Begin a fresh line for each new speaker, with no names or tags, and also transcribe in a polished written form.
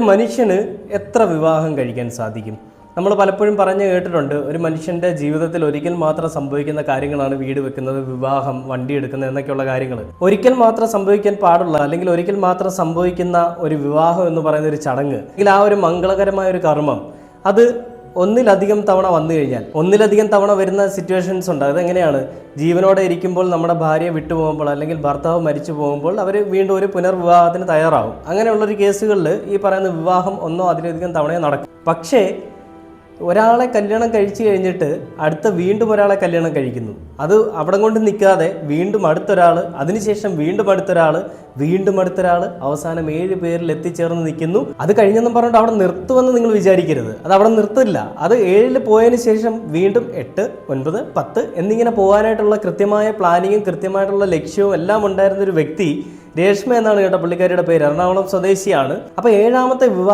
മനുഷ്യന് എത്ര വിവാഹം കഴിക്കാൻ സാധിക്കും? നമ്മൾ പലപ്പോഴും പറഞ്ഞു കേട്ടിട്ടുണ്ട്, ഒരു മനുഷ്യൻ്റെ ജീവിതത്തിൽ ഒരിക്കൽ മാത്രം സംഭവിക്കുന്ന കാര്യങ്ങളാണ് വീട് വെക്കുന്നത്, വിവാഹം, വണ്ടി എടുക്കുന്നത് എന്നൊക്കെയുള്ള കാര്യങ്ങൾ. ഒരിക്കൽ മാത്രം സംഭവിക്കാൻ പാടുള്ള, അല്ലെങ്കിൽ ഒരിക്കൽ മാത്രം സംഭവിക്കുന്ന ഒരു വിവാഹം എന്ന് പറയുന്ന ഒരു ചടങ്ങ്, അല്ലെങ്കിൽ ആ ഒരു മംഗളകരമായ ഒരു കർമ്മം, അത് ഒന്നിലധികം തവണ വന്നു കഴിഞ്ഞാൽ, ഒന്നിലധികം തവണ വരുന്ന സിറ്റുവേഷൻസ് ഉണ്ട്. അതെങ്ങനെയാണ്? ജീവനോടെ ഇരിക്കുമ്പോൾ നമ്മുടെ ഭാര്യയെ വിട്ടുപോകുമ്പോൾ, അല്ലെങ്കിൽ ഭർത്താവ് മരിച്ചു പോകുമ്പോൾ അവർ വീണ്ടും ഒരു പുനർവിവാഹത്തിന് തയ്യാറാവും. അങ്ങനെയുള്ളൊരു കേസുകളിൽ ഈ പറയുന്ന വിവാഹം ഒന്നോ അതിലധികം തവണയോ നടക്കും. പക്ഷേ ഒരാളെ കല്യാണം കഴിച്ചു കഴിഞ്ഞിട്ട് വീണ്ടും ഒരാളെ കല്യാണം കഴിക്കുന്നു. അത് അവിടെ കൊണ്ട് നിൽക്കാതെ വീണ്ടും അടുത്തൊരാൾ, അതിനുശേഷം വീണ്ടും അടുത്തൊരാൾ, അവസാനം 7 പേരിൽ എത്തിച്ചേർന്ന് നിൽക്കുന്നു. അത് കഴിഞ്ഞെന്നും പറഞ്ഞിട്ട് അവിടെ നിർത്തുമെന്ന് നിങ്ങൾ വിചാരിക്കരുത്. അത് അവിടെ നിർത്തില്ല. അത് 7 പോയതിന് ശേഷം വീണ്ടും 8, 9, 10 എന്നിങ്ങനെ പോകാനായിട്ടുള്ള കൃത്യമായ പ്ലാനിങ്ങും കൃത്യമായിട്ടുള്ള ലക്ഷ്യവും എല്ലാം ഉണ്ടായിരുന്നൊരു വ്യക്തി, രേഷ്മ എന്നാണ് കേട്ടോ പുള്ളിക്കാരിയുടെ പേര്, എറണാകുളം സ്വദേശിയാണ്. അപ്പോൾ 7ാമത്തെ